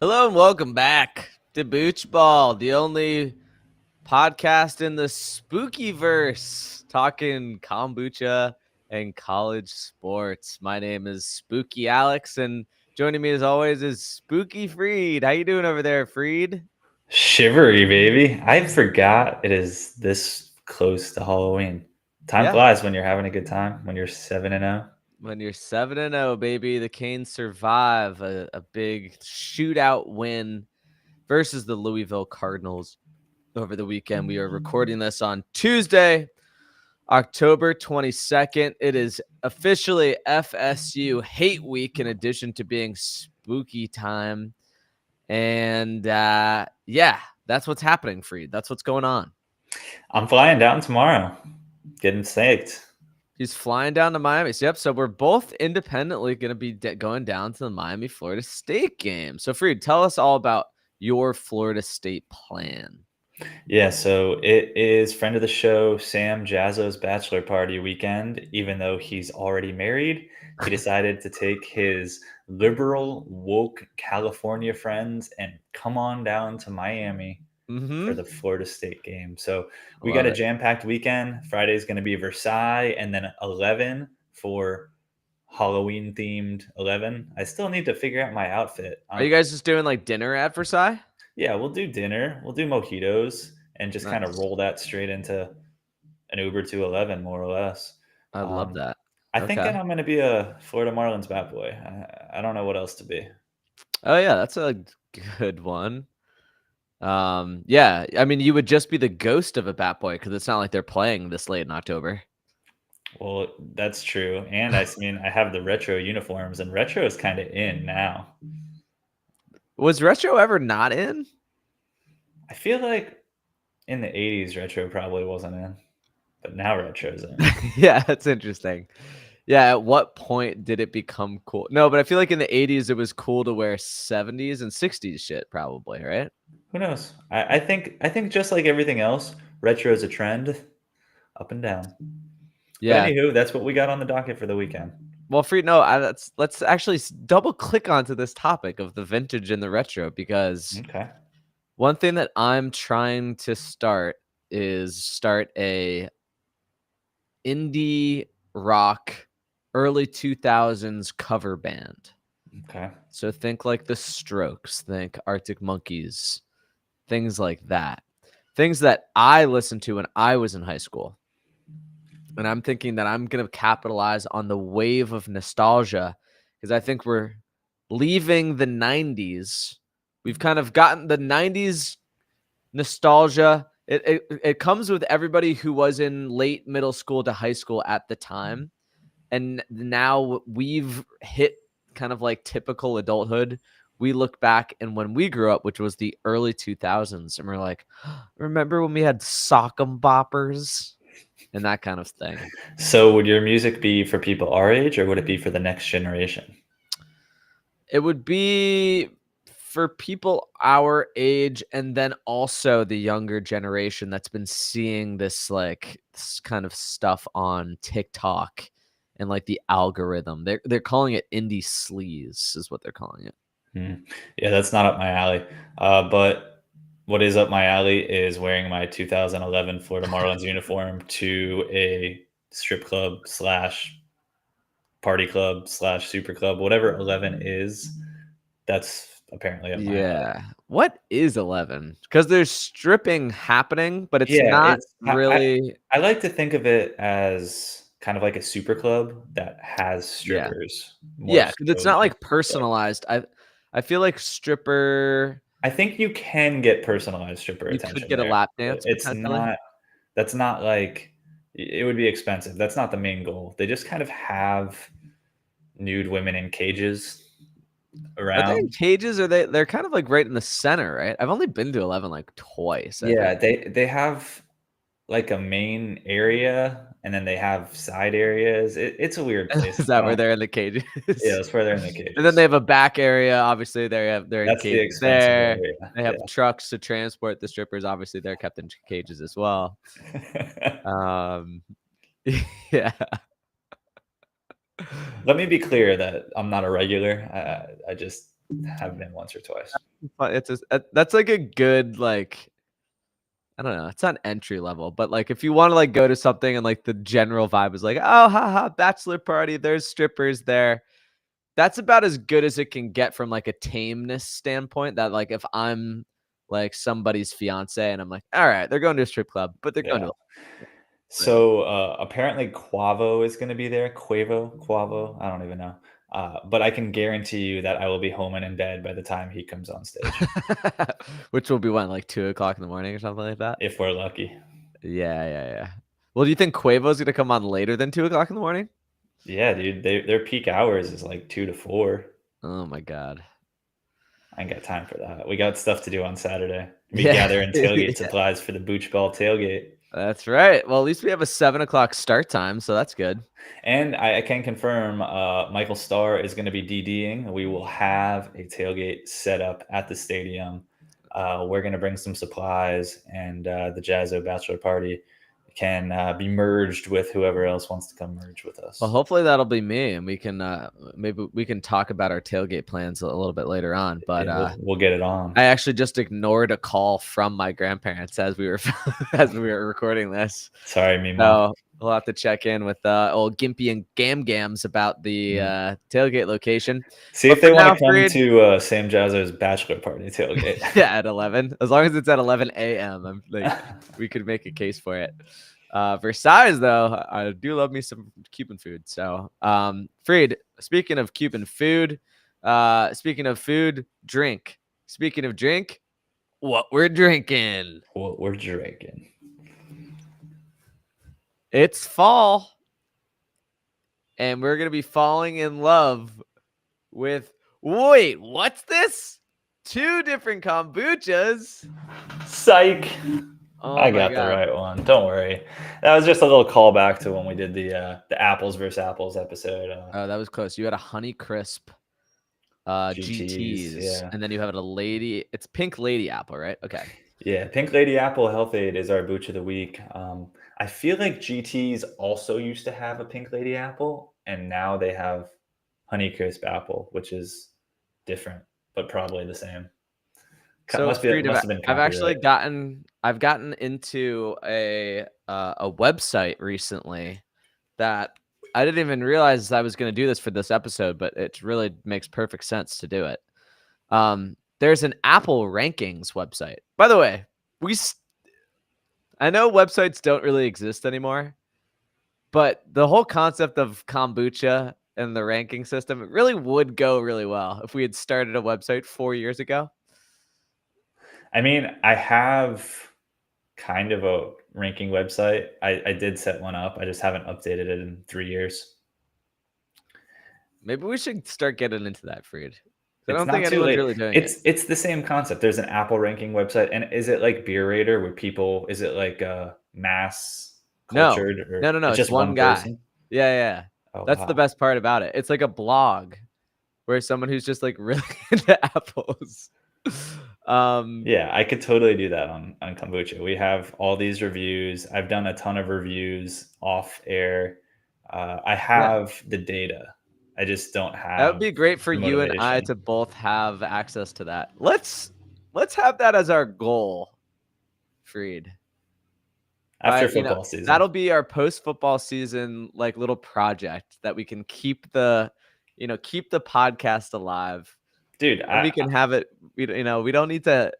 Hello and welcome back to Booch Ball, the only podcast in the spooky verse, talking kombucha and college sports. My name is Spooky Alex, and joining me as always is Spooky Freed. How you doing over there, Freed? Shivery, baby. I forgot it is this close to Halloween. Time Yeah, flies when you're having a good time, when you're 7-0. when you're 7-0, baby, the Canes survive a big shootout win versus the Louisville Cardinals over the weekend. We are recording this on Tuesday, October 22nd. It is officially FSU Hate Week in addition to being spooky time. And yeah, that's what's happening, Freed. That's what's going on. I'm flying down tomorrow, getting staked. He's flying down to Miami. Yep. So we're both independently going to be going down to the Miami Florida State game. So, Freed, tell us all about your Florida State plan. Yeah, so it is friend of the show, Sam Jazzo's bachelor party weekend. Even though he's already married, he decided to take his liberal, woke California friends and come on down to Miami for Mm-hmm. the Florida State game. So I we got love a it. jam-packed weekend. Friday is going to be Versailles, and then 11 for Halloween themed 11. I still need to figure out my outfit. Are you guys just doing like dinner at Versailles? Yeah, we'll do dinner. We'll do mojitos and just kind of Nice. roll that straight into an Uber to 11, more or less. I love Um, that. I think Okay. I'm going to be a Florida Marlins bat boy. I don't know what else to be. Oh yeah, that's a good one. Yeah, I mean, you would just be the ghost of a Bat Boy because it's not like they're playing this late in October. Well, that's true. And I mean, I have the retro uniforms, and retro is kind of in now. Was retro ever not in? I feel like in the 80s, retro probably wasn't in, but now retro's in. Yeah, that's interesting. Yeah, at what point did it become cool? No, but I feel like in the 80s it was cool to wear 70s and 60s shit, probably, right? Who knows? I think just like everything else, retro is a trend, up and down. But Yeah. anywho, that's what we got on the docket for the weekend. Well, free no, let's actually double click onto this topic of the vintage and the retro because Okay. one thing that I'm trying to start is start a indie rock early 2000s cover band. Okay. So think like the Strokes, think Arctic Monkeys, things like that. Things that I listened to when I was in high school. And I'm thinking that I'm going to capitalize on the wave of nostalgia because I think we're leaving the 90s. We've kind of gotten the 90s nostalgia. It comes with everybody who was in late middle school to high school at the time. And now we've hit kind of like typical adulthood. We look back and when we grew up, which was the early 2000s, and we're like, remember when we had sock'em boppers and that kind of thing? So would your music be for people our age, or would it be for the next generation? It would be for people our age and then also the younger generation that's been seeing this kind of stuff on TikTok and like the algorithm. They're calling it indie sleaze is what they're calling it. Hmm. Yeah, that's not up my alley. But what is up my alley is wearing my 2011 Florida Marlins uniform to a strip club slash party club slash super club, whatever 11 is. That's apparently up my alley. Yeah. What is 11? Because there's stripping happening, but it's Yeah, not it's really. I like to think of it as kind of like a super club that has Yeah. strippers more Yeah, so because it's than not a like strip club. personalized. I feel like stripper, I think you can get personalized stripper you could attention get a there, lap but dance it's potentially. not that's not like it would be expensive. That's not the main goal. They just kind of have nude women in cages Are they in around. cages? Or they're kind of like right in the center, right? I've only been to 11 like twice, I Yeah, think. they have like a main area and then they have side areas. It's a weird place. Is I that where don't they're in the cages? Yeah, it's where they're in the And then they cages. have a back area. Obviously, they're in That's the cages expensive there. area. They have trucks to transport the strippers. Obviously, they're kept in cages as well. Yeah. Um, yeah. Let me be clear that I'm not a regular. I just Have been once or twice. It's that's like a good like I don't know. It's not entry level, but like if you want to like go to something and like the general vibe is like, oh, haha, bachelor party. There's strippers there. That's about as good as it can get from like a tameness standpoint. That like if I'm like somebody's fiance and I'm like, all right, they're going to a strip club, but they're going Yeah. to really. So apparently Quavo is going to be there. Quavo. I don't even know. But I can guarantee you that I will be home and in bed by the time he comes on stage, Which will be when like 2 o'clock in the morning or something like that. if we're lucky. Yeah. Well, do you think Quavo's gonna come on later than 2 o'clock in the morning? Yeah, dude. Their peak hours is like 2 to 4. Oh my god. I ain't got time for that. We got stuff to do on Saturday. We Yeah. gathering tailgate supplies for the Booch Ball tailgate. That's right. Well, at least we have a 7 o'clock start time, so that's good. And I can confirm Michael Starr is going to be DDing. We will have a tailgate set up at the stadium. We're going to bring some supplies, and the Jazzo Bachelor Party can be merged with whoever else wants to come merge with us. Well, hopefully that'll be me, and we can maybe we can talk about our tailgate plans a little bit later on. But Yeah, we'll get it on. I actually just ignored a call from my grandparents as we were as we were recording this. Sorry, me mom. So we'll have to check in with old Gimpy and Gams about the tailgate location. See But if they for want now, to come Freed- to Sam Jazzo's bachelor party tailgate. yeah, at 11. As long as it's at 11 a.m., I'm like we could make a case for it. Versailles, though, I do love me some Cuban food. So, Freed, speaking of Cuban food, speaking of food, drink. Speaking of drink, what we're drinking. What we're drinking. It's fall, and we're gonna be falling in love with. Wait, what's this? 2 different kombuchas. Psych. Oh I my got God. the right one. Don't worry. That was just a little callback to when we did the apples versus apples episode. Oh, that was close. You had a Honey Crisp GTs, yeah. and then you have a lady. It's Pink Lady Apple, right? Okay. Yeah, Pink Lady Apple Health Aid is our Booch of the week. I feel like GTs also used to have a Pink Lady Apple, and now they have Honeycrisp Apple, which is different, but probably the same. So Must have been copyright. I've gotten into a website recently that I didn't even realize I was going to do this for this episode, but it really makes perfect sense to do it. There's an Apple rankings website. By the way, I know websites don't really exist anymore, but the whole concept of kombucha and the ranking system, it really would go really well if we had started a website 4 years ago. I mean, I have kind of a ranking website. I did set one up. I just haven't updated it in 3 years. Maybe we should start getting into that, Freed. I It's don't not think too anyone's late. really doing it. It's the same concept. There's an Apple ranking website, and is it like Beer Rater where people? Is it like mass cultured? Or No. It's It's just one guy. person? Yeah. Oh, That's the wow. best part about it. It's like a blog where someone who's just like really into apples. Yeah, I could totally do that on kombucha. We have all these reviews. I've done a ton of reviews off air. I have the data. I just don't That have would be great for the you and I motivation. to both have access to that. Let's have that as our goal, Freed. After football season. That'll be our post-football season like little project that we can keep the podcast alive. Dude, We can have it. We don't need to.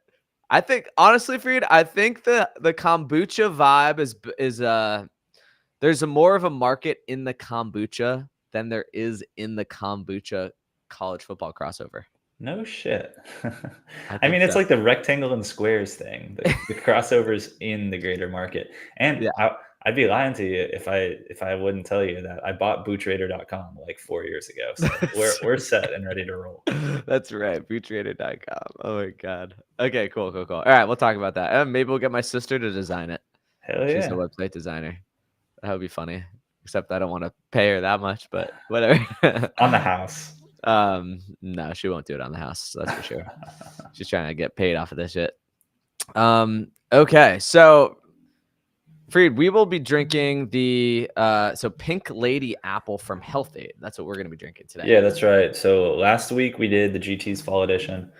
I think honestly, Freed, I think the kombucha vibe is there's more of a market in the kombucha than there is in the kombucha college football crossover. no shit. I mean, think it's so. like the rectangle and squares thing. The crossovers in the greater market. And Yeah. I'd be lying to you if I wouldn't tell you that I bought boochrader.com like 4 years ago. So we're set and ready to roll. That's right. Boochrader.com. Oh my God. Okay, cool. All right, we'll talk about that. Maybe we'll get my sister to design it. Hell She's yeah. a website designer. That would be funny. Except I don't want to pay her that much, but whatever. On the house. No, she won't do it on the house. That's for sure. She's trying to get paid off of this shit. Okay, so Freed, we will be drinking the Pink Lady Apple from Health Aid. That's what we're going to be drinking today. Yeah, that's right. So last week we did the GT's Fall Edition.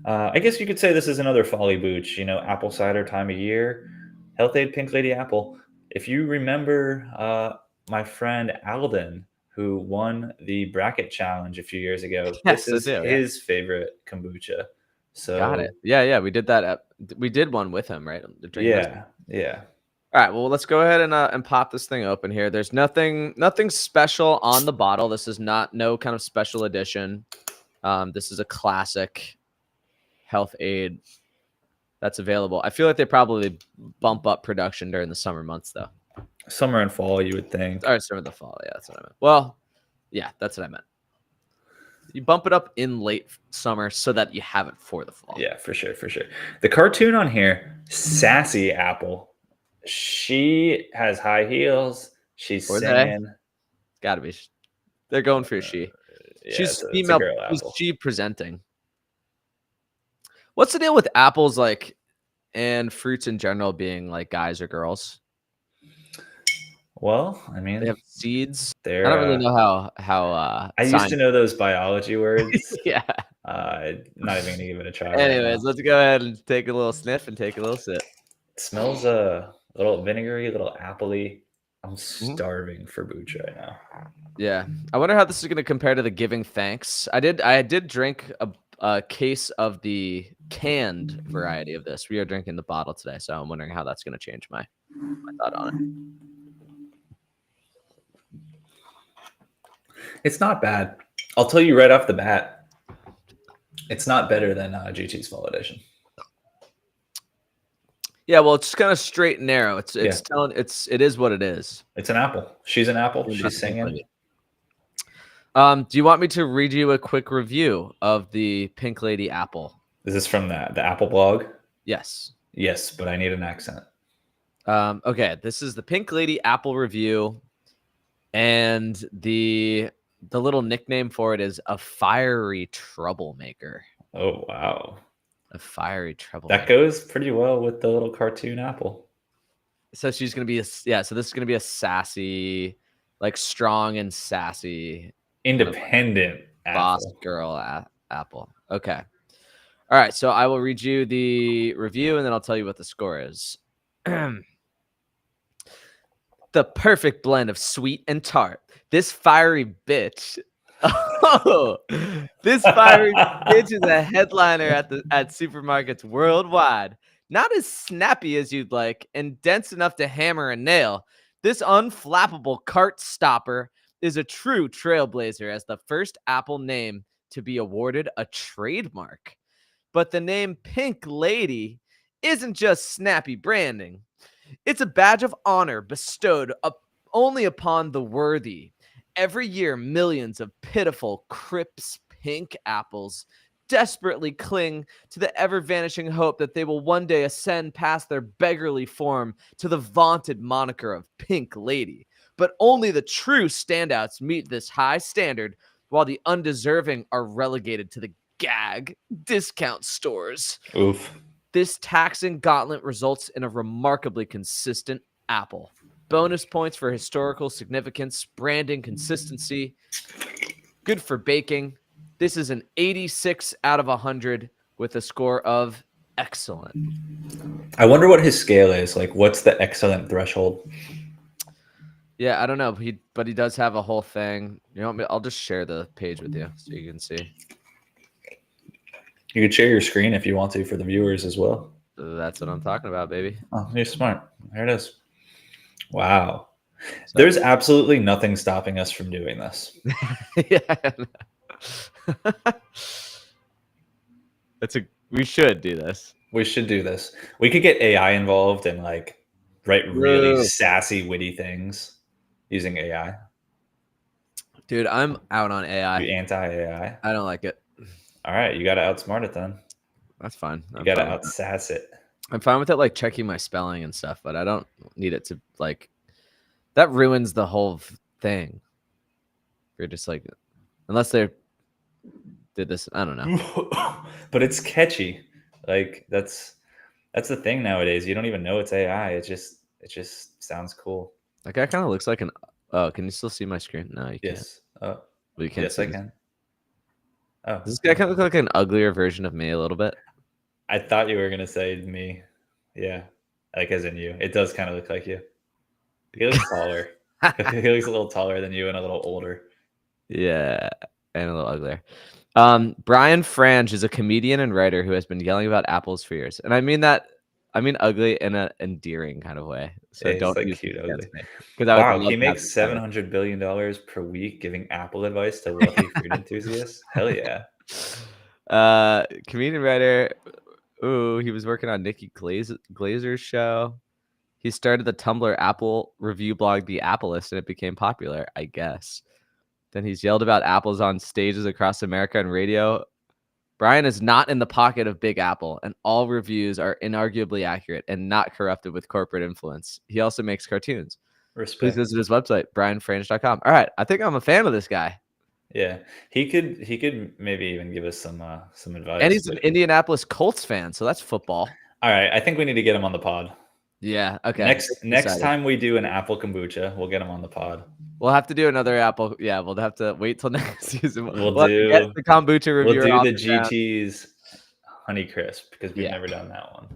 I guess you could say this is another Folly Booch. Apple cider time of year. Health Aid Pink Lady Apple. If you remember, my friend Alden, who won the bracket challenge a few years ago, this Yes, I is do. Yeah. his favorite kombucha. Got it. So Yeah. We did that. We did one with him, right? Drinking this. yeah. All right. Well, let's go ahead and pop this thing open here. There's nothing special on the bottle. This is no kind of special edition. This is a classic Health Aid that's available. I feel like they probably bump up production during the summer months, though. Summer and fall, you would think. Or summer the fall. Yeah, that's what I meant. Well, yeah, that's what I meant. You bump it up in late summer so that you have it for the fall. Yeah, for sure. The cartoon on here, Sassy Apple. She has high heels. She's singing. Gotta be. They're going for she. Yeah, She's it's female. a girl Who's apple. she presenting? What's the deal with apples, and fruits in general being like guys or girls? Well, I mean, They have seeds. I they're. don't really know how. I used to know those biology words. Yeah. Not even gonna give it a try. Anyways, let's go ahead and take a little sniff and take a little sip. It smells a little vinegary, a little appley. I'm starving for Booch right now. Yeah, I wonder how this is going to compare to the Giving Thanks. I did drink a case of the canned variety of this. We are drinking the bottle today, so I'm wondering how that's going to change my thought on it. It's not bad. I'll tell you right off the bat, it's not better than GT's Fall Edition. Yeah, well, it's kind of straight and narrow. It is what it is. It's an apple. She's an apple. She's singing. Do you want me to read you a quick review of the Pink Lady Apple? Is this from the Apple blog? Yes. Yes, but I need an accent. Okay, this is the Pink Lady Apple review, and the little nickname for it is a fiery troublemaker. Oh, wow. A fiery troublemaker. That goes pretty well with the little cartoon apple. So she's going to be so this is going to be a sassy, strong and sassy, independent boss girl apple. Okay. All right, so I will read you the review and then I'll tell you what the score is. The perfect blend of sweet and tart. This fiery bitch. Oh, this fiery bitch is a headliner at supermarkets worldwide. Not as snappy as you'd like and dense enough to hammer a nail. This unflappable cart stopper is a true trailblazer as the first Apple name to be awarded a trademark. But the name Pink Lady isn't just snappy branding. It's a badge of honor bestowed only upon the worthy. Every year, millions of pitiful, crisp pink apples desperately cling to the ever-vanishing hope that they will one day ascend past their beggarly form to the vaunted moniker of Pink Lady. But only the true standouts meet this high standard, while the undeserving are relegated to the gag discount stores. Oof. This taxing gauntlet results in a remarkably consistent apple. Bonus points for historical significance, branding consistency, good for baking. This is an 86 out of 100 with a score of excellent. I wonder what his scale is. What's the excellent threshold? Yeah, I don't know. But he does have a whole thing. You know, I'll just share the page with you so you can see. You could share your screen if you want to for the viewers as well. That's what I'm talking about, baby. Oh, you're smart. There it is. Wow. So, there's absolutely nothing stopping us from doing this. Yeah. We should do this. We should do this. We could get AI involved and write really sassy, witty things using AI. Dude, I'm out on AI. You anti-AI? I don't like it. All right, you got to outsmart it then. That's fine. You got to outsass it. I'm fine with it, checking my spelling and stuff, but I don't need it to that ruins the whole thing. You're just unless they did this, I don't know. But it's catchy. That's the thing nowadays. You don't even know it's AI. It's just It just sounds cool. That guy kind of looks like an. Oh, can you still see my screen? No, you can't. Yes. Oh, Well, you can't yes, see I this. can. Oh, Does this guy kind of look like an uglier version of me a little bit? I thought you were gonna say me. Yeah, like as in you. It does kind of look like you. He looks taller. He looks a little taller than you and a little older. Yeah, and a little uglier. Brian Frange is a comedian and writer who has been yelling about apples for years, and I mean ugly in an endearing kind of way. So Yeah, he's don't like use this cute against ugly. me because I would Wow, love he to have makes this title. $700 billion per week giving Apple advice to wealthy fruit enthusiasts. Hell yeah. Comedian writer. Ooh, he was working on Nikki Glazer's show. He started the Tumblr Apple review blog, The Applist, and it became popular, I guess. Then he's yelled about apples on stages across America and radio. Brian is not in the pocket of Big Apple, and all reviews are inarguably accurate and not corrupted with corporate influence. He also makes cartoons. Please Respect. visit his website, brianfrange.com. All right, I think I'm a fan of this guy. Yeah. He could maybe even give us some And advice. he's an Indianapolis Colts fan, so that's football. All right, I think we need to get him on the pod. Yeah, okay. Next time we do an apple kombucha, we'll get him on the pod. We'll have to do another Apple. Yeah, we'll have to wait till next season. We'll have to get do the kombucha we'll reviewer do off the the ground. GT's Honeycrisp because we've Yeah. never done that one.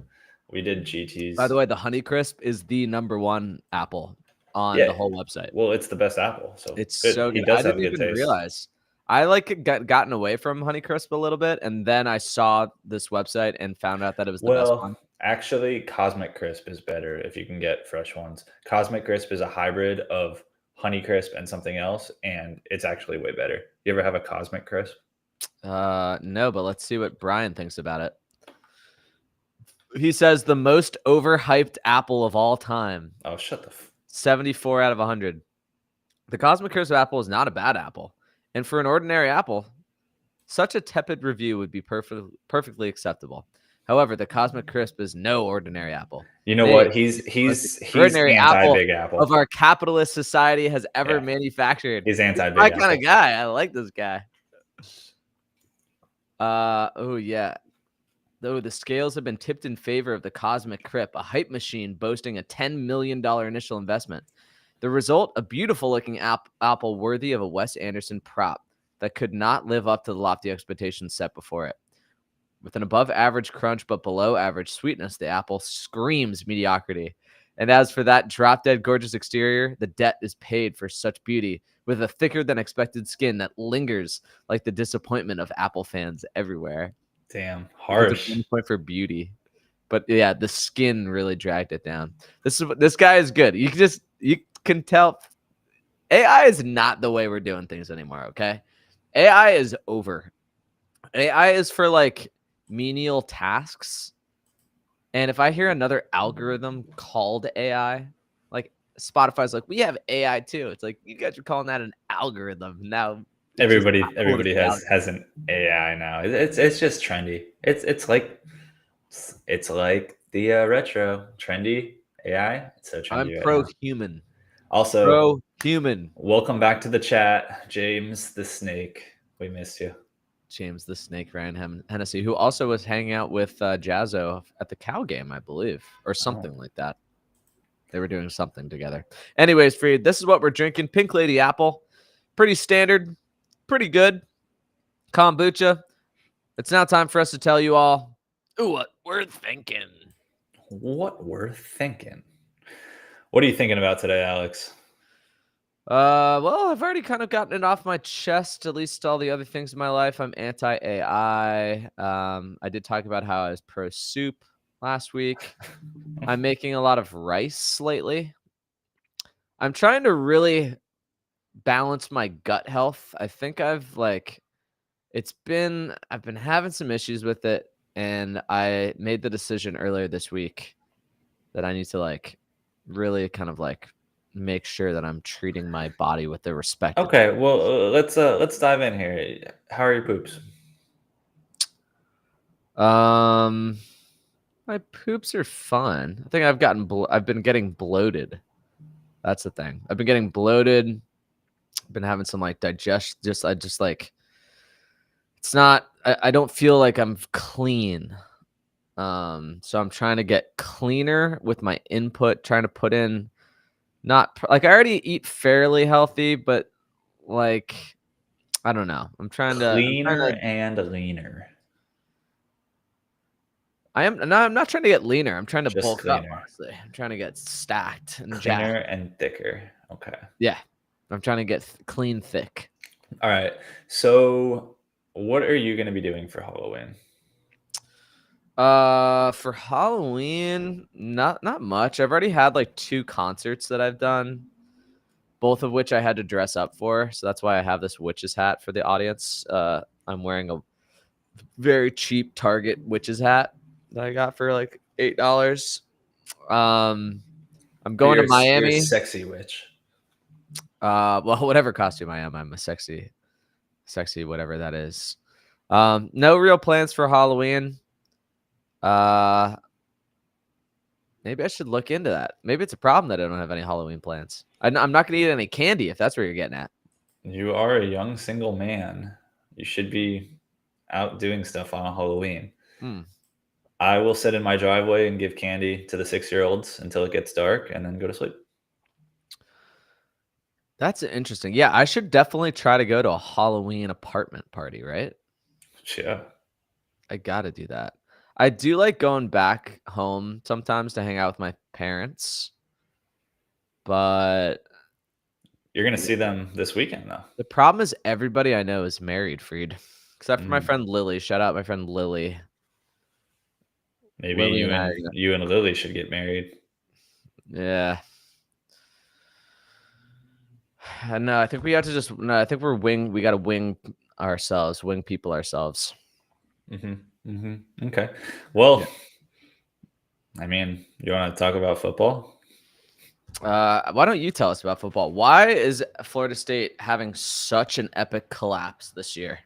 We did GT's. By the way, the Honeycrisp is the #1 apple on Yeah. the whole website. Well, it's the best apple, so It's good. so He good. does I have didn't good even taste. realize. I gotten away from Honeycrisp a little bit, and then I saw this website and found out that it was the best one. Actually, Cosmic Crisp is better if you can get fresh ones. Cosmic Crisp is a hybrid of Honeycrisp and something else, and it's actually way better. You ever have a Cosmic Crisp? No, but let's see what Brian thinks about it. He says the most overhyped apple of all time. Oh, shut the 74 out of 100. The Cosmic Crisp apple is not a bad apple. And for an ordinary apple, such a tepid review would be perfectly acceptable. However, the Cosmic Crisp is no ordinary apple. You know what? He's ordinary apple anti-big apple of our capitalist society has ever manufactured. He's anti-big my apple. kind of guy. I like this guy. Oh yeah. Though the scales have been tipped in favor of the Cosmic Crisp, a hype machine boasting a $10 million initial investment. The result, a beautiful-looking apple worthy of a Wes Anderson prop that could not live up to the lofty expectations set before it. With an above-average crunch but below-average sweetness, the apple screams mediocrity. And as for that drop-dead gorgeous exterior, the debt is paid for such beauty, with a thicker-than-expected skin that lingers like the disappointment of apple fans everywhere. Damn, harsh. Point for beauty. But yeah, the skin really dragged it down. This guy is good. You can tell AI is not the way we're doing things anymore, okay? AI is over. AI is for like menial tasks. And if I hear another algorithm called AI, like Spotify's like, we have AI too. It's like, you guys are calling that an algorithm. Now everybody has an AI now. It's just trendy. It's like the retro trendy AI. It's so trendy. I'm pro-human. Also, pro-human. Welcome back to the chat, James the Snake. We missed you. James the Snake, Ryan Hennessy, who also was hanging out with Jazzo at the Cow game, I believe, or something like that. They were doing something together. Anyways, Freed, this is what we're drinking. Pink Lady Apple. Pretty standard. Pretty good. Kombucha. It's now time for us to tell you all what we're thinking. What we're thinking. What are you thinking about today, Alex? Well, I've already kind of gotten it off my chest, at least all the other things in my life. I'm anti-AI. I did talk about how I was pro-soup last week. I'm making a lot of rice lately. I'm trying to really balance my gut health. I think I've been having some issues with it, and I made the decision earlier this week that I need to really kind of make sure that I'm treating my body with the respect. Okay, well, let's dive in here. How are your poops? My poops are fun. I think I've been getting bloated. That's the thing. I've been getting bloated. I've been having some it's not. I don't feel like I'm clean. So I'm trying to get cleaner with my input, trying to put in not like I already eat fairly healthy, but like I don't know. I'm trying Cleaner to and leaner. I'm not trying to get leaner. I'm trying to Just bulk up, cleaner. honestly. I'm trying to get stacked and Cleaner jacked. and thicker. Okay. Yeah. I'm trying to get clean thick. All right. So, what are you going to be doing for Halloween? For Halloween, not much. I've already had like 2 concerts that I've done, both of which I had to dress up for. So that's why I have this witch's hat for the audience. I'm wearing a very cheap Target witch's hat that I got for like $8. Um, I'm Oh, going to you're a Miami. sexy witch. Well, whatever costume I am, I'm a sexy whatever that is. No real plans for Halloween. Uh, Maybe I should look into that. Maybe it's a problem that I don't have any Halloween plans. I'm not going to eat any candy if that's where you're getting at. You are a young single man. You should be out doing stuff on Halloween. Hmm. I will sit in my driveway and give candy to the 6-year-olds until it gets dark and then go to sleep. That's interesting. Yeah, I should definitely try to go to a Halloween apartment party, right? Yeah. I got to do that. I do like going back home sometimes to hang out with my parents, but You're going to see them this weekend, though. the problem is everybody I know is married, Freed, except for my Mm. friend Lily. Shout out my friend Lily. Maybe Lily and I, you and Lily should get married. yeah. No, I think we have to just. No, I think we got to wing ourselves, wing people ourselves. Okay. Well, Yeah. I mean, you want to talk about football? Why don't you tell us about football? Why is Florida State having such an epic collapse this year?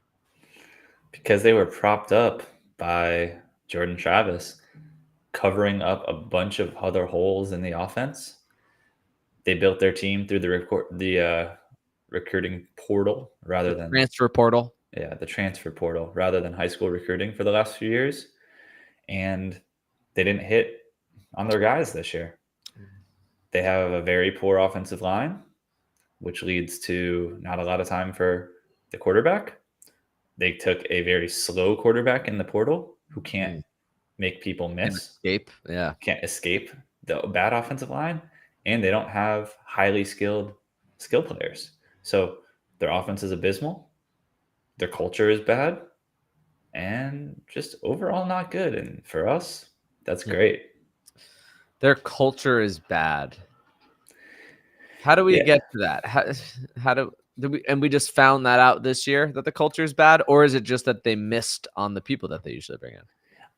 Because they were propped up by Jordan Travis, covering up a bunch of other holes in the offense. They built their team through the recruiting portal rather The than transfer portal. the transfer portal rather than high school recruiting for the last few years, and they didn't hit on their guys this year. They have a very poor offensive line, which leads to not a lot of time for the quarterback. They took a very slow quarterback in the portal who can't Mm, make people can miss, escape. Yeah. can't escape the bad offensive line, and they don't have highly skilled skill players. So their offense is abysmal, their culture is bad, and just overall not good. And for us, that's Hmm. great. Their culture is bad. How do we Yeah. get to that? How do we and we just found that out this year that the culture is bad, or is it just that they missed on the people that they usually bring in?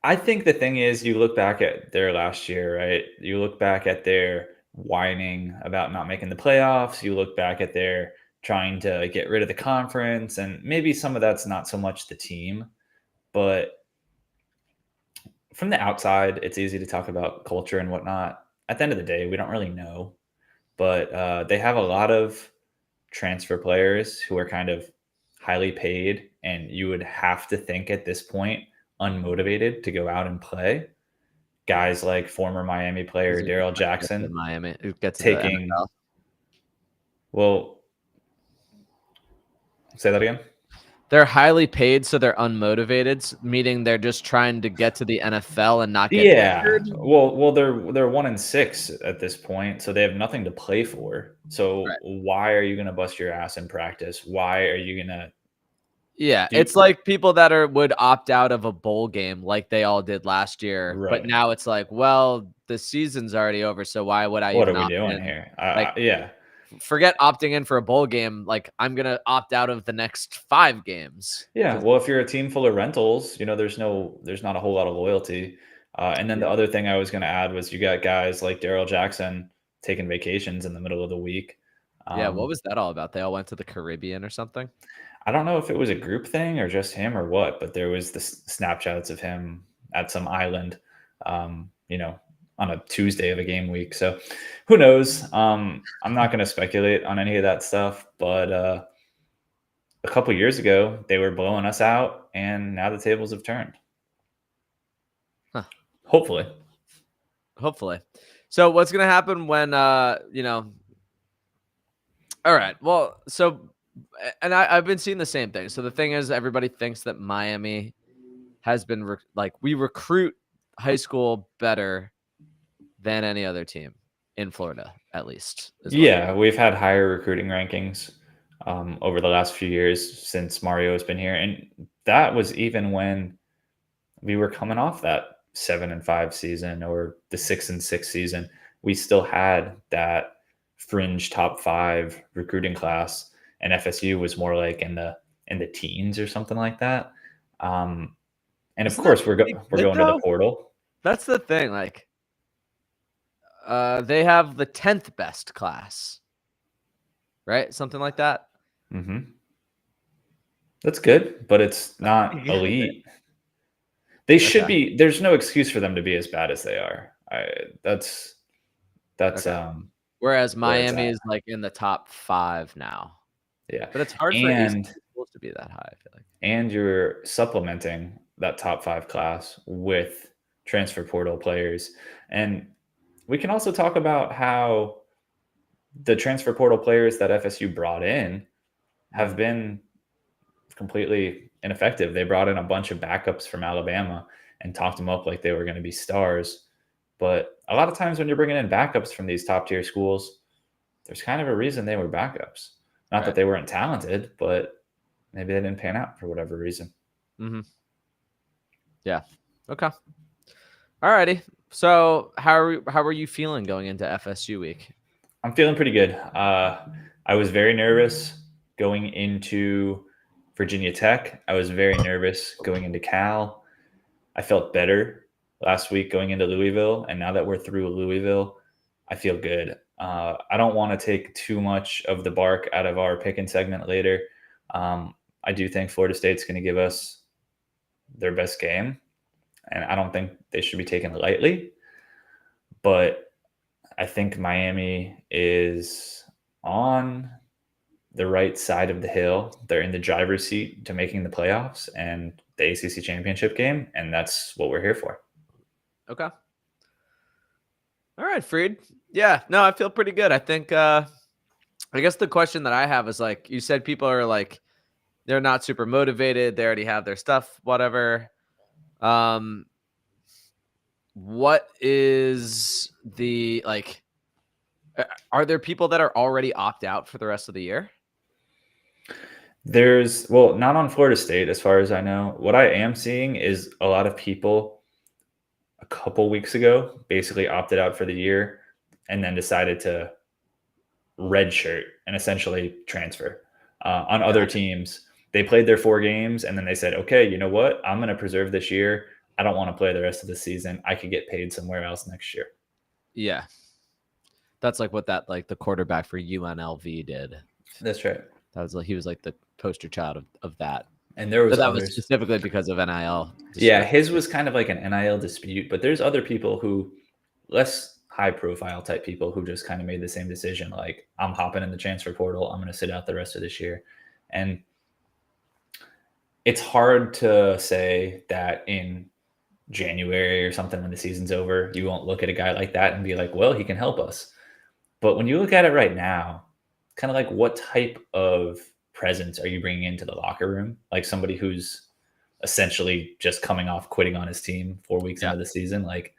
I think the thing is, you look back at their last year, right? You look back at their whining about not making the playoffs. You look back at their trying to get rid of the conference, and maybe some of that's not so much the team, but from the outside, it's easy to talk about culture and whatnot. At the end of the day, we don't really know, but they have a lot of transfer players who are kind of highly paid, and you would have to think at this point unmotivated to go out and play. Guys like former Miami player These are just Daryl trying to get to Jackson Miami, get to the taking, NFL. well, say that again. They're highly paid, so they're unmotivated, meaning they're just trying to get to the NFL and not get Yeah, injured. well, they're 1-6 at this point, so they have nothing to play for. So Right. why are you going to bust your ass in practice? Why are you going to Yeah, do it's like people that would opt out of a bowl game like they all did last year, but right? now it's like, well, the season's already over, so why would I What are even we opt doing in? here? Like, Yeah, forget opting in for a bowl game. Like, I'm gonna opt out of the next 5 games yeah. because Well, if you're a team full of rentals, there's not a whole lot of loyalty. And then yeah, the other thing I was going to add was you got guys like Daryl Jackson taking vacations in the middle of the week. yeah. What Um, was that all about? They all went to the Caribbean or something. I don't know if it was a group thing or just him or what, but there was the snapshots of him at some island, um, you know, on a Tuesday of a game week. So who knows? I'm not going to speculate on any of that stuff, but a couple years ago they were blowing us out, and now the tables have turned. Huh. Hopefully. Hopefully. So what's gonna happen when all right. Well, so and I've been seeing the same thing. So the thing is, everybody thinks that Miami has been we recruit high school better than any other team in Florida, at least. Yeah, we've had higher recruiting rankings over the last few years since Mario has been here, and that was even when we were coming off that 7-5 season or the 6-6 season. We still had that fringe top 5 recruiting class, and FSU was more like in the teens or something like that. And of Isn't that course, we're pretty good, going to the though? portal. That's the thing. They have the 10th best class, right? Something like that. Mm-hmm. That's good, but it's not elite. They should Okay. be. There's no excuse for them to be as bad as they are. That's Okay. Whereas where it's Miami at. is in the top 5 now, Yeah, but it's hard for and ACC schools to be that high, I feel like. and you're supplementing that top 5 class with transfer portal players, and we can also talk about how the transfer portal players that FSU brought in have been completely ineffective. They brought in a bunch of backups from Alabama and talked them up like they were going to be stars. But a lot of times when you're bringing in backups from these top tier schools, there's kind of a reason they were backups. Not that Right. they weren't talented, but maybe they didn't pan out for whatever reason. Mm-hmm. Yeah. Okay. Alrighty. So how are you feeling going into FSU week? I'm feeling pretty good. I was very nervous going into Virginia Tech. I was very nervous going into Cal. I felt better last week going into Louisville, and now that we're through Louisville, I feel good. I don't want to take too much of the bark out of our picking segment later. I do think Florida State's going to give us their best game, and I don't think they should be taken lightly. But I think Miami is on the right side of the hill. They're in the driver's seat to making the playoffs and the ACC championship game, and that's what we're here for. Okay. All right, Freed. Yeah, no, I feel pretty good. I think I guess the question that I have is you said people are they're not super motivated, they already have their stuff, whatever. What is the are there people that are already opt out for the rest of the year? Not on Florida State, as far as I know. What I am seeing is a lot of people a couple weeks ago basically opted out for the year and then decided to redshirt and essentially transfer. On other teams, they played their 4 games and then they said, okay, you know what? I'm going to preserve this year. I don't want to play the rest of the season. I could get paid somewhere else next year. Yeah. That's what that the quarterback for UNLV did. That's right. That was he was the poster child of that. And there was But that others. was specifically because of NIL. Yeah, his was kind of like an NIL dispute, but there's other people who less high profile type people who just kind of made the same decision. Like, I'm hopping in the transfer portal. I'm going to sit out the rest of this year. And it's hard to say that in January or something when the season's over, you won't look at a guy like that and be like, well, he can help us. But when you look at it right now, kind of like what type of presence are you bringing into the locker room? Like somebody who's essentially just coming off quitting on his team 4 weeks into the season. Like,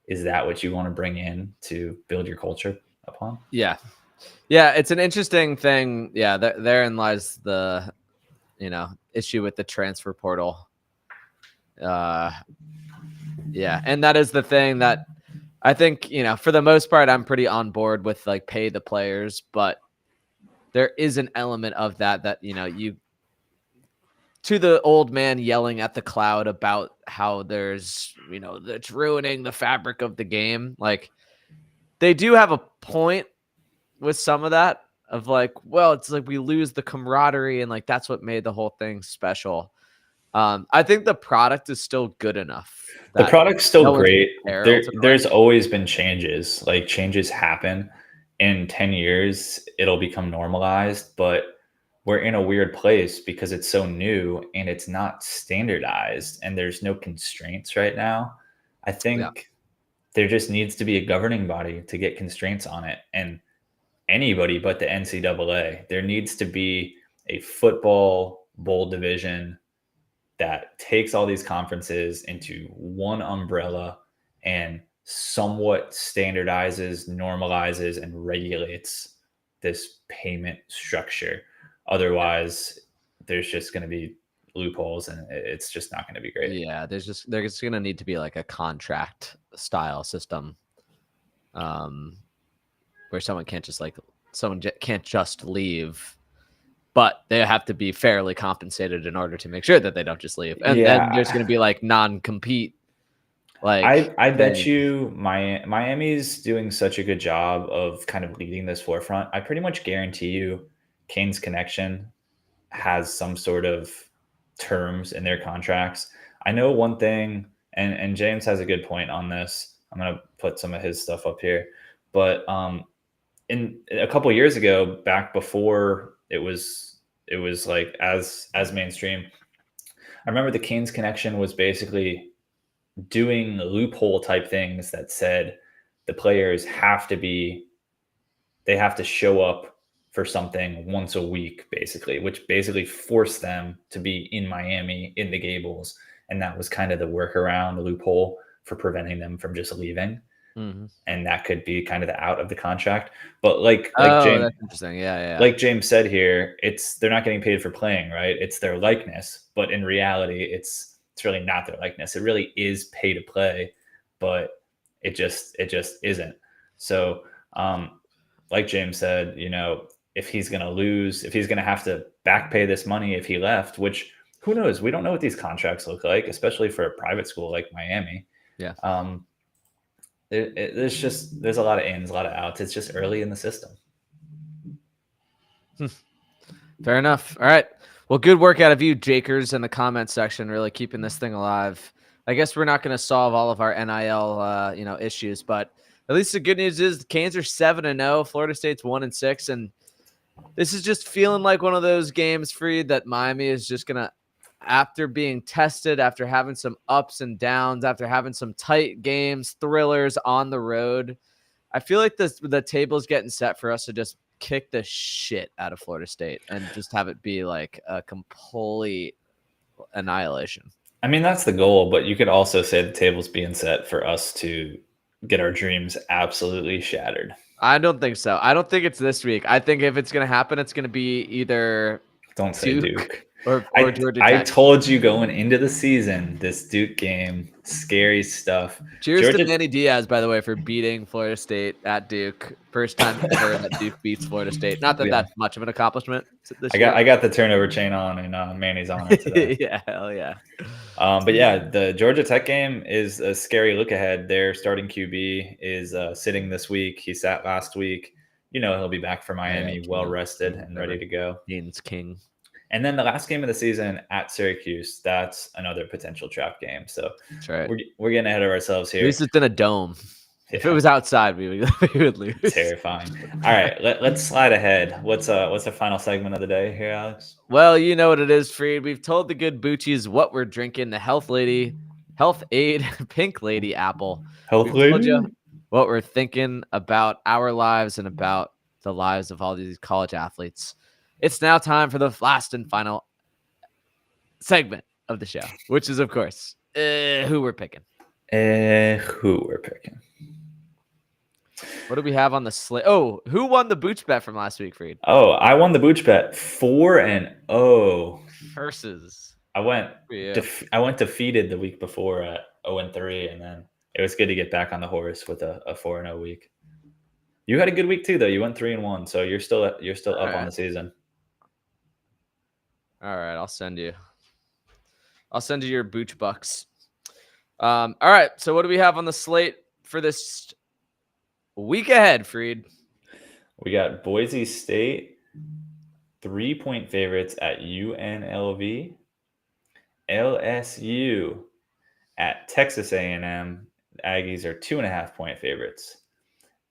is that what you want to bring in to build your culture upon? Yeah. Yeah. It's an interesting thing. Yeah. Therein lies the, issue with the transfer portal. Yeah. And that is the thing that I think, for the most part, I'm pretty on board with pay the players, but there is an element of that, you to the old man yelling at the cloud about how there's, that's ruining the fabric of the game. They do have a point with some of that of it's we lose the camaraderie and that's what made the whole thing special. I think the product is still good enough. The product's still no great. ultimately. There's always been changes. Like, changes happen. In 10 years, it'll become normalized, but we're in a weird place because it's so new and it's not standardized and there's no constraints right now. I Yeah. think there just needs to be a governing body to get constraints on it. And anybody but the NCAA, there needs to be a football bowl division that takes all these conferences into one umbrella and somewhat standardizes, normalizes, and regulates this payment structure. Otherwise, there's just going to be loopholes and it's just not going to be great. Yeah, there's gonna need to be like a contract style system, where someone can't just leave, but they have to be fairly compensated in order to make sure that they don't just leave. And then there's gonna Yeah, be like non-compete I bet thing. you Miami's doing such a good job of kind of leading this forefront. I pretty much guarantee you Kane's Connection has some sort of terms in their contracts. I know one thing, and James has a good point on this. I'm gonna put some of his stuff up here, but in a couple of years ago, back before it was like as mainstream, I remember the Kane's Connection was basically doing loophole type things that said the players they have to show up for something once a week, basically, which basically forced them to be in Miami in the Gables. And that was kind of the workaround, the loophole for preventing them from just leaving. Mhm. And that could be kind of the out of the contract. But Oh, that's interesting. Yeah, yeah, yeah. Like James said here, they're not getting paid for playing, right? It's their likeness, but in reality, it's really not their likeness. It really is pay to play, but it just isn't. So, like James said, if he's going to lose, if he's going to have to back pay this money if he left, which who knows? We don't know what these contracts look like, especially for a private school like Miami. Yeah. There's a lot of ins, a lot of outs. It's just early in the system. Fair enough. All right. Well, good work out of you, Jakers, in the comment section, really keeping this thing alive. I guess we're not going to solve all of our NIL, issues, but at least the good news is the Canes are 7-0, Florida State's 1-6, and this is just feeling like one of those games, Freed, that Miami is just going to, after being tested, after having some ups and downs, after having some tight games, thrillers on the road, I feel like the table's getting set for us to just kick the shit out of Florida State and just have it be like a complete annihilation. I mean, that's the goal, but you could also say the table's being set for us to get our dreams absolutely shattered. I don't think so. I don't think it's this week. I think if it's going to happen, it's going to be either Don't say Duke Duke. or I Georgia I Tech. told you going into the season, this Duke game, scary stuff. Cheers to Georgia, Manny Diaz, by the way, for beating Florida State at Duke. First time ever that Duke beats Florida State. Not that yeah, that's much of an accomplishment this I year. got the turnover chain on in Manny's honor today. Yeah, hell yeah. But yeah, the Georgia Tech game is a scary look ahead. Their starting QB is sitting this week. He sat last week. He'll be back for Miami, well rested and ready to go. Dean's King. And then the last game of the season at Syracuse, that's another potential trap game. So That's right. we're getting ahead of ourselves At here. least it's in a dome. If it was outside, we would lose. Terrifying. All right, let's slide ahead. What's our final segment of the day here, Alex? Well, you know what it is, Freed. We've told the good Boochies what we're drinking. The Health Aid Pink Lady Apple. Health We've told lady. you what we're thinking about our lives and about the lives of all these college athletes. It's now time for the last and final segment of the show, which is, of course, who we're picking. Who we're picking? What do we have on the slate? Oh, who won the Booch bet from last week, Freed? Oh, I won the Booch bet 4-0 versus. I went Yeah. I went defeated the week before at 0-3, and then it was good to get back on the horse with a 4-0 week. You had a good week too, though. You went 3-1, so you're still up on the season. All right, I'll send you your Booch bucks. All right, so what do we have on the slate for this week ahead, Freed? We got Boise State 3-point favorites at UNLV, LSU at Texas A&M. Aggies are 2.5-point favorites.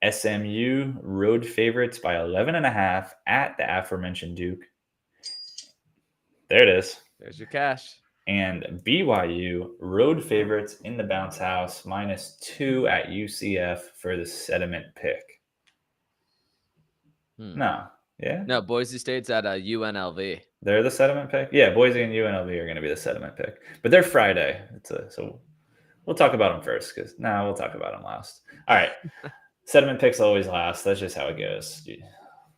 SMU road favorites by 11.5 at the aforementioned Duke. There it is. There's your cash. And BYU, road favorites in the bounce house, -2 at UCF for the sediment pick. No. Yeah? No, Boise State's at UNLV. They're the sediment pick? Yeah, Boise and UNLV are going to be the sediment pick. But they're Friday. So we'll talk about them first because we'll talk about them last. All right. Sediment picks always last. That's just how it goes.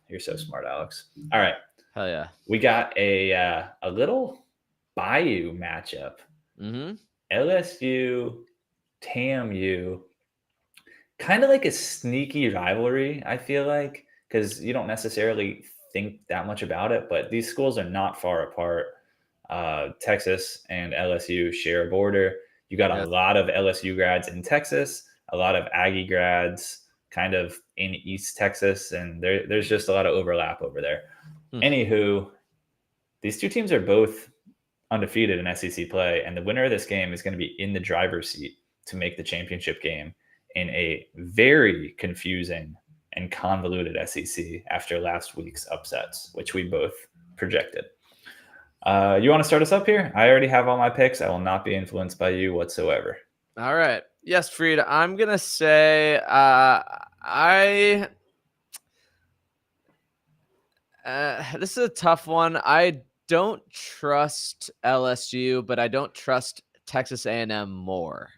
You're so smart, Alex. All right. Hell yeah. We got a little Bayou matchup. Mm-hmm. LSU, TAMU. Kind of like a sneaky rivalry, I feel like, because you don't necessarily think that much about it, but these schools are not far apart. Texas and LSU share a border. You got a lot of LSU grads in Texas, a lot of Aggie grads kind of in East Texas, and there's just a lot of overlap over there. Anywho, these two teams are both undefeated in SEC play, and the winner of this game is going to be in the driver's seat to make the championship game in a very confusing and convoluted SEC after last week's upsets, which we both projected. You want to start us up here? I already have all my picks. I will not be influenced by you whatsoever. All right. Yes, Freed. I'm going to say this is a tough one. I don't trust LSU, but I don't trust Texas A&M more.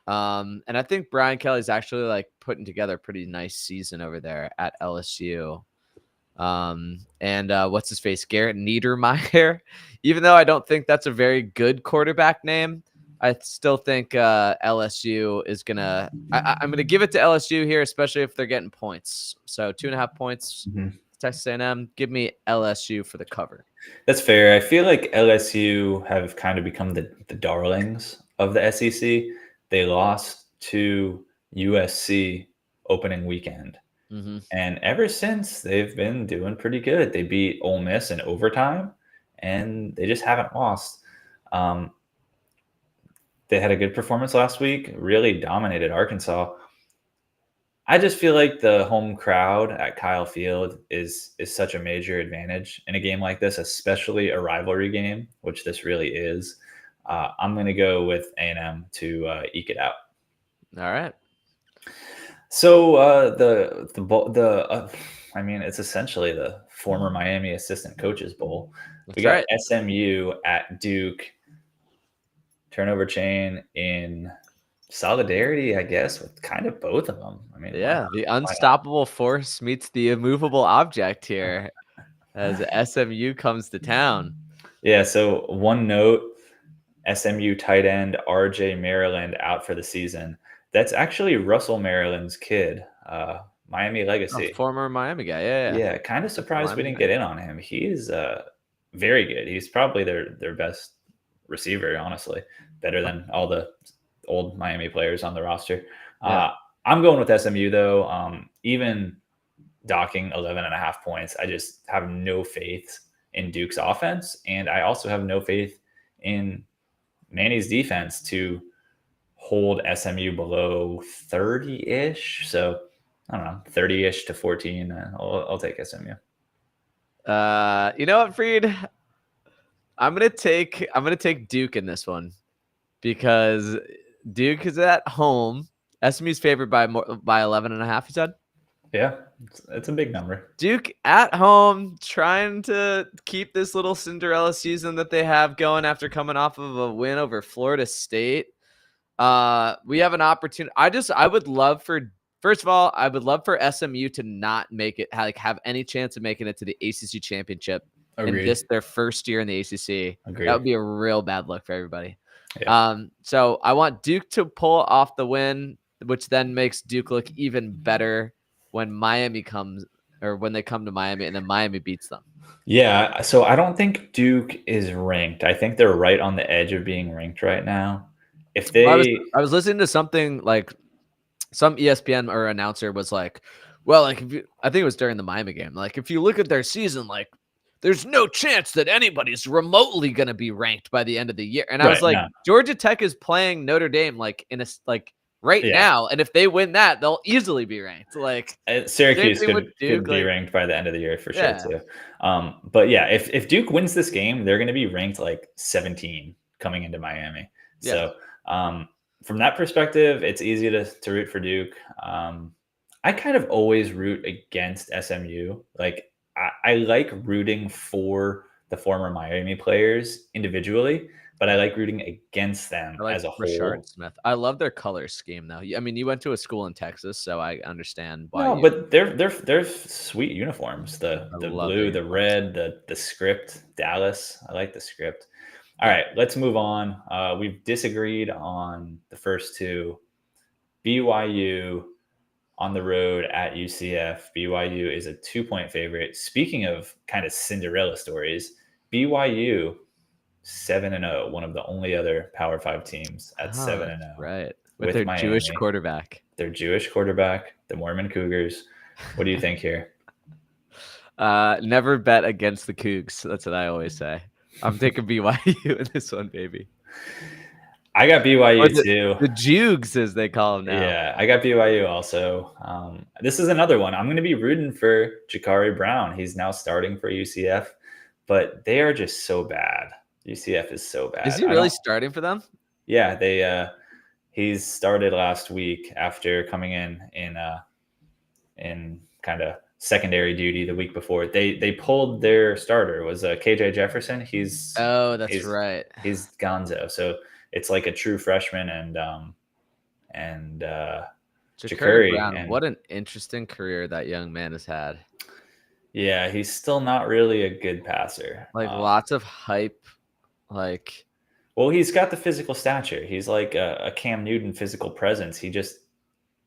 And I think Brian Kelly's actually like putting together a pretty nice season over there at LSU. And what's his face? Garrett Niedermeyer. Even though I don't think that's a very good quarterback name, I still think LSU is gonna. I'm gonna give it to LSU here, especially if they're getting points. So 2.5 points. Texas A&M. Give me LSU for the cover. That's fair. I feel like LSU have kind of become the darlings of the SEC. They lost to USC opening weekend. And ever since, they've been doing pretty good. They beat Ole Miss in overtime, and they just haven't lost. They had a good performance last week, really dominated Arkansas. I just feel like the home crowd at Kyle Field is such a major advantage in a game like this, especially a rivalry game, which this really is. I'm going to go with A&M to eke it out. All right. So I mean, it's essentially the former Miami Assistant Coaches Bowl. We got SMU at Duke. Turnover chain in solidarity, I guess, with kind of both of them. I mean, yeah, the unstoppable force meets the immovable object here as SMU comes to town. Yeah. So one note: SMU tight end RJ Maryland out for the season. That's actually Russell Maryland's kid, Miami legacy. Former Miami guy, yeah. Yeah, kind of surprised we didn't get in on him. He is very good. He's probably their best receiver, honestly. Better than all the old Miami players on the roster. Yeah. I'm going with SMU, though. Even docking 11.5 points, I just have no faith in Duke's offense, and I also have no faith in Manny's defense to hold SMU below 30-ish. So I don't know, 30-ish to 14. I'll take SMU. You know what, Freed? I'm gonna take Duke in this one because Duke is at home. SMU's favored by 11.5. You said? Yeah, it's a big number. Duke at home, trying to keep this little Cinderella season that they have going after coming off of a win over Florida State. We have an opportunity. I would love for, first of all, I would love for SMU to not make it, have any chance of making it to the ACC championship. Agreed. In this, their first year in the ACC. Agreed. That would be a real bad look for everybody. Yeah. So I want Duke to pull off the win, which then makes Duke look even better when Miami comes, or when they come to Miami and then Miami beats them. Yeah. So I don't think Duke is ranked. I think they're right on the edge of being ranked right now. If they, I was listening to something like some ESPN or announcer was like, well, like I think it was during the Miami game. Like if you look at their season, like there's no chance that anybody's remotely going to be ranked by the end of the year. And I was like, Georgia Tech is playing Notre Dame like in a right Yeah. now. And if they win that, they'll easily be ranked. Like, same Syracuse thing with Duke. could be Like, ranked by the end of the year for sure yeah, too. But yeah, if Duke wins this game, they're going to be ranked like 17 coming into Miami. yeah. So from that perspective, it's easy to root for Duke. I kind of always root against SMU. Like I like rooting for the former Miami players individually, but I like rooting against them I like as a Rashard whole. Smith. I love their color scheme, though. I mean, you went to a school in Texas, so I understand why No, you. but they're sweet uniforms. I The love their blue, the uniforms. red, the script. Dallas. I like the script. All Yeah. right, let's move on. We've disagreed on the first two. BYU on the road at UCF. BYU is a 2-point favorite. Speaking of kind of Cinderella stories, BYU 7-0, one of the only other Power 5 teams at Oh, 7-0 that's right. With with their Jewish Miami. quarterback. Their Jewish quarterback, the Mormon Cougars. What do you think here? Never bet against the Cougs. That's what I always say. I'm taking BYU in this one, baby. I got Or BYU too. the Jugs, as they call them now. Yeah, I got BYU also. This is another one. I'm going to be rooting for Jakari Brown. He's now starting for UCF, but they are just so bad. UCF is so bad. Is he really starting for them? Yeah, he's started last week after coming in kind of secondary duty the week before. They pulled their starter. It was KJ Jefferson. He's That's right. He's Gonzo. So it's like a true freshman and Jakari Jakuri. Brown. And What an interesting career that young man has had. yeah, he's still not really a good passer. Like lots of hype. Like, well, he's got the physical stature. He's like a Cam Newton physical presence. He just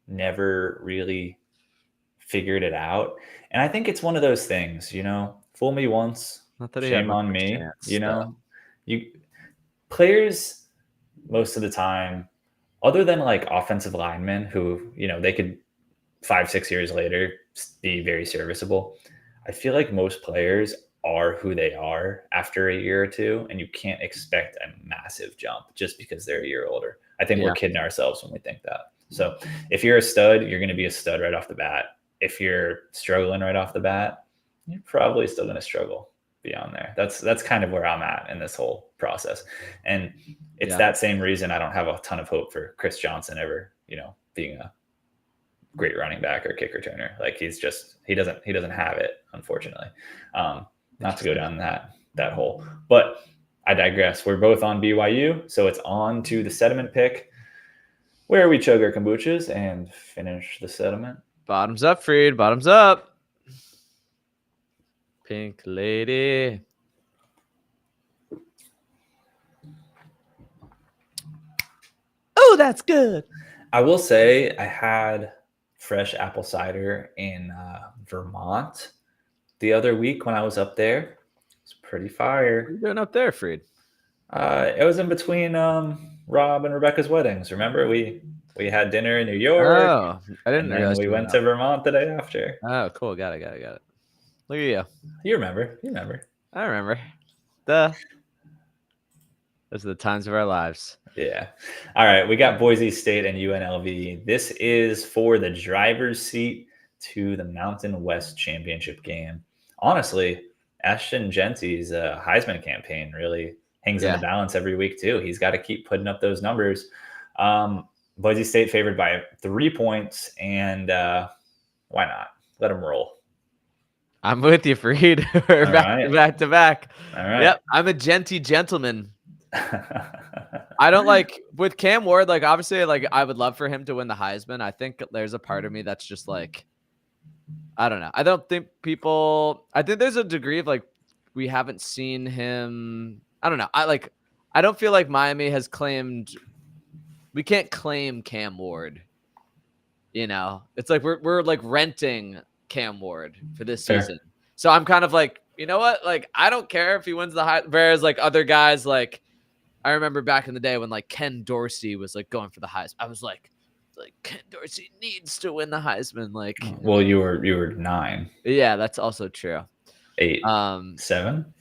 never really figured it out. And I think it's one of those things, fool me once, not that he had shame much on of a me. chance, You players most of the time, other than like offensive linemen who, they could 5-6 years later be very serviceable. I feel like most players are who they are after a year or two, and you can't expect a massive jump just because they're a year older. I think Yeah. we're kidding ourselves when we think that. So if you're a stud, you're going to be a stud right off the bat. If you're struggling right off the bat, you're probably still going to struggle beyond there. That's kind of where I'm at in this whole process. And it's that same reason I don't have a ton of hope for Chris Johnson ever, being a great running back or kick returner. Like he doesn't have it, unfortunately. Not to go down that hole, but I digress. We're both on BYU, so it's on to the sediment pick, where we chug our kombuchas and finish the sediment. Bottoms up, Freed. Bottoms up. Pink lady. Oh, that's good. I will say I had fresh apple cider in Vermont the other week when I was up there. It's pretty fire. What are you doing up there, Freed? It was in between Rob and Rebecca's weddings. Remember, we had dinner in New York. Oh, I didn't and realize then we went to Vermont the day after. Oh, cool. Got it. Look at you. You remember. I remember. Those are the times of our lives. Yeah. All right. We got Boise State and UNLV. This is for the driver's seat to the Mountain West Championship game. Honestly, Ashton Genty's Heisman campaign really hangs in the balance every week too. He's got to keep putting up those numbers. Boise State favored by 3 points, and why not? Let them roll. I'm with you, Freed. We're back to back. All right. Yep. I'm a Genty gentleman. I don't like with Cam Ward. Like, obviously, like I would love for him to win the Heisman. I think there's a part of me that's just like, I don't know. I think there's a degree of like, we haven't seen him. I don't know. I don't feel like Miami has claimed, we can't claim Cam Ward. It's like we're like renting Cam Ward for this season. So I'm kind of like, you know what? Like, I don't care if he wins the Heisman. Whereas like other guys, like I remember back in the day when like Ken Dorsey was like going for the Heisman. I was like Ken Dorsey needs to win the Heisman. Like, well, you were 9. Yeah, that's also true. 8. 7.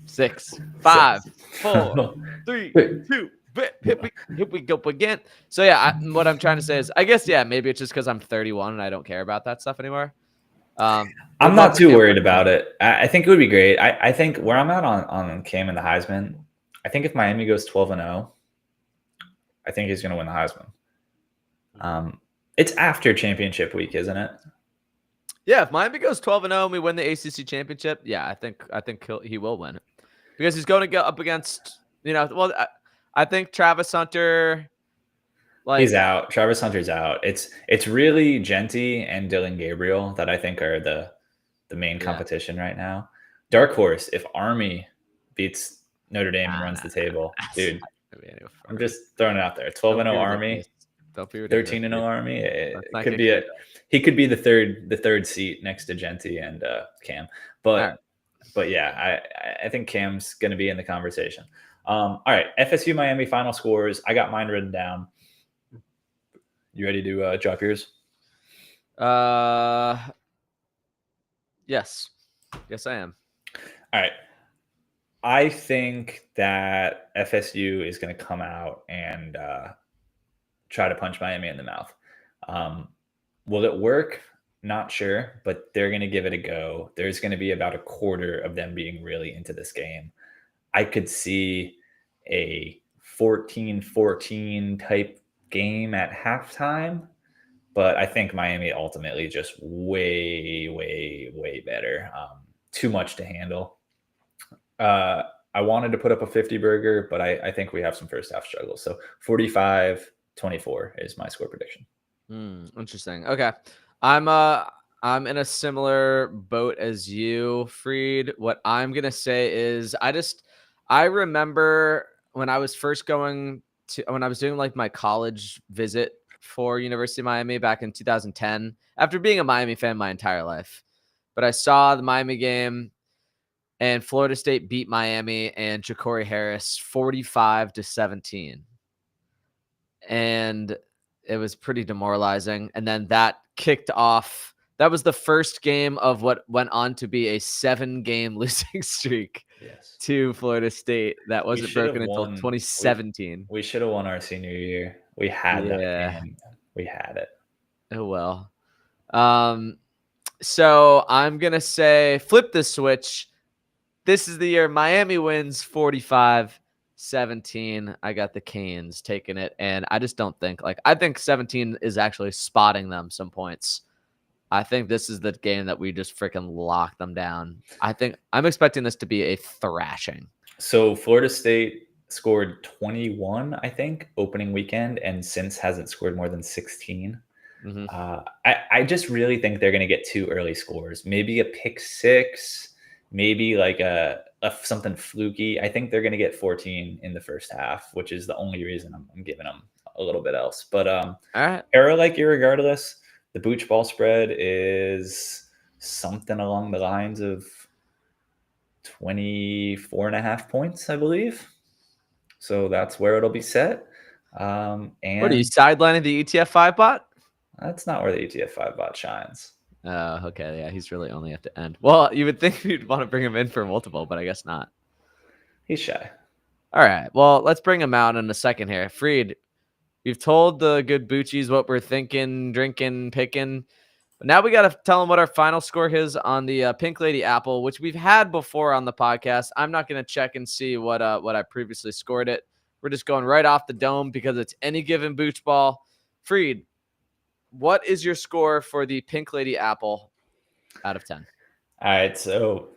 6. 5. 4. 3. 2. Here we go again. So yeah, what I'm trying to say is, I guess maybe it's just because I'm 31 and I don't care about that stuff anymore. I'm Would love not to too see him worried win about one. it. I think it would be great. I think where I'm at on Cam and the Heisman, I think if Miami goes 12-0, I think he's going to win the Heisman. It's after championship week, isn't it? Yeah, if Miami goes 12-0 and we win the ACC championship, yeah, I think he will win it because he's going to go up against I think Travis Hunter. He's out. Travis Hunter's out. It's really Genty and Dylan Gabriel that I think are the main competition right now. Dark horse, if Army beats Notre Dame and runs the table, dude. I'm just throwing it out there. 12-0 Army, Don't be ridiculous. 13-0 Army. It not could get be he could be the third seat next to Genty and Cam. But yeah, I think Cam's going to be in the conversation. All right, FSU Miami final scores. I got mine written down. You ready to drop yours? Yes, I am. All right. I think that FSU is going to come out and try to punch Miami in the mouth. Will it work? Not sure, but they're going to give it a go. There's going to be about a quarter of them being really into this game. I could see a 14-14 type game at halftime, but I think Miami ultimately just way, way, way better. Too much to handle. I wanted to put up a 50 burger, but I think we have some first half struggles. So 45-24 is my score prediction. Interesting. Okay. I'm in a similar boat as you, Freed. What I'm going to say is I remember when I was doing like my college visit for University of Miami back in 2010, after being a Miami fan my entire life, but I saw the Miami game and Florida State beat Miami and Ja'Cory Harris 45-17. And it was pretty demoralizing. And then that kicked off. That was the first game of what went on to be a 7-game losing streak to Florida State. That wasn't broken until 2017. We should have won our senior year. We had that game. We had it. Oh, well. So I'm going to say flip the switch. This is the year Miami wins 45-17. I got the Canes taking it, and I just don't think I think 17 is actually spotting them some points. I think this is the game that we just freaking lock them down. I'm expecting this to be a thrashing. So Florida State scored 21, I think, opening weekend, and since hasn't scored more than 16. Mm-hmm. I just really think they're going to get 2 early scores, maybe a pick 6, maybe like a something fluky. I think they're going to get 14 in the first half, which is the only reason I'm giving them a little bit else. But all right. Era like irregardless, the Booch ball spread is something along the lines of 24.5 points, I believe. So that's where it'll be set. And what are you sidelining the ETF5 bot? That's not where the ETF5 bot shines. Okay. Yeah, he's really only at the end. Well, you would think you'd want to bring him in for multiple, but I guess not. He's shy. All right. Well, let's bring him out in a second here. Freed, we've told the good Boochies what we're thinking, drinking, picking. But now we got to tell them what our final score is on the Pink Lady Apple, which we've had before on the podcast. I'm not going to check and see what I previously scored it. We're just going right off the dome because it's any given Booch ball. Freed, what is your score for the Pink Lady Apple out of 10? All right. So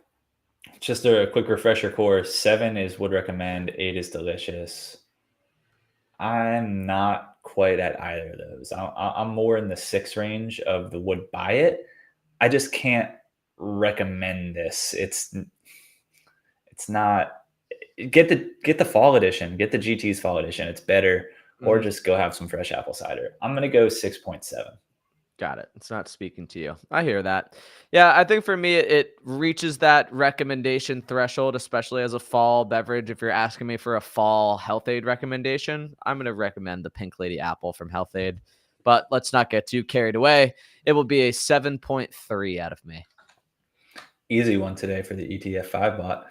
just a quick refresher course. 7 is would recommend. 8 is delicious. I'm not quite at either of those. I'm more in the 6 range of the would buy it. I just can't recommend this. It's not get the fall edition, get the GT's fall edition. It's better, or just go have some fresh apple cider. I'm going to go 6.7. Got it. It's not speaking to you. I hear that. Yeah, I think for me, it reaches that recommendation threshold, especially as a fall beverage. If you're asking me for a fall Health Aid recommendation, I'm going to recommend the Pink Lady Apple from Health Aid. But let's not get too carried away. It will be a 7.3 out of me. Easy one today for the ETF5 bot.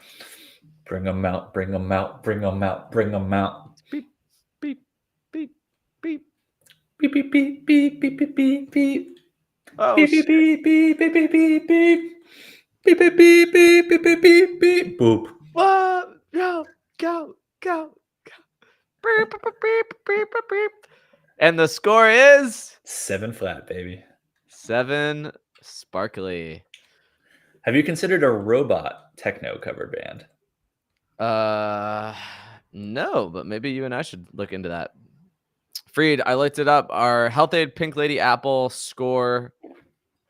Bring them out, bring them out, bring them out, bring them out. Beep. Beep beep beep beep beep beep beep beep. Oh Beep beep shit! beep beep beep beep beep beep. Beep beep beep beep beep beep beep beep. Boop. Whoa! Go! Go! Go! Beep, beep, beep, beep, beep, beep, beep. And the score is 7 flat, baby. 7 sparkly. Have you considered a robot techno cover band? Uh, no, but maybe you and I should look into that. Freed, I looked it up. Our Health Aid Pink Lady Apple score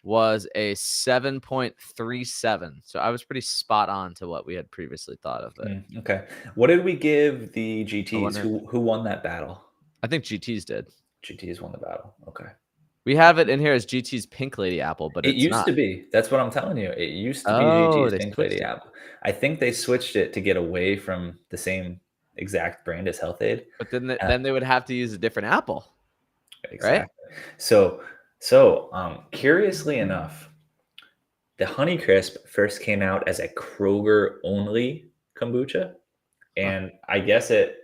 was a 7.37. So I was pretty spot on to what we had previously thought of it. Okay. What did we give the I GTs? wonder. Who won that battle? I think GT's did. GTs won the battle. Okay. We have it in here as GT's Pink Lady Apple, but It it's used not. to be. That's what I'm telling you. It used to be Oh, GT's they Pink switched Lady it. Apple. I think they switched it to get away from the same exact brand as Health Aid. But then, Uh, then they would have to use a different apple, right? Exactly. Curiously enough, the Honeycrisp first came out as a Kroger only kombucha, Huh. and I guess it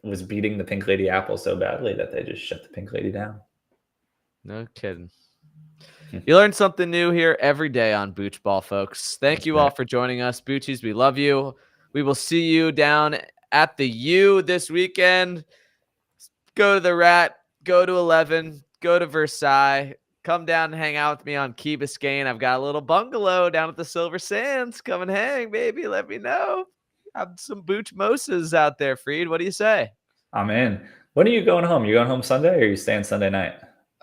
was beating the Pink Lady Apple so badly that they just shut the Pink Lady down. No kidding. You learn something new here every day on Booch Ball, folks. Thank That's you all right. for joining us. Boochies, we love you. We will see you down at the U this weekend. Go to the Rat, go to 11, go to Versailles. Come down and hang out with me on Key Biscayne. I've got a little bungalow down at the Silver Sands. Come and hang, baby. Let me know. Have some Booch Mosas out there, Freed. What do you say? I'm in. When are you going home? You going home Sunday or are you staying Sunday night?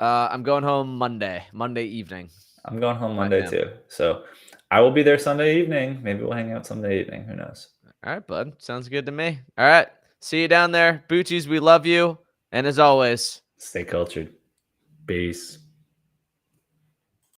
I'm going home Monday evening. I'm going home My Monday family. too. So I will be there Sunday evening. Maybe we'll hang out Sunday evening. Who knows? All right, bud. Sounds good to me. All right. See you down there. Boochies, we love you. And as always, Stay cultured. Peace.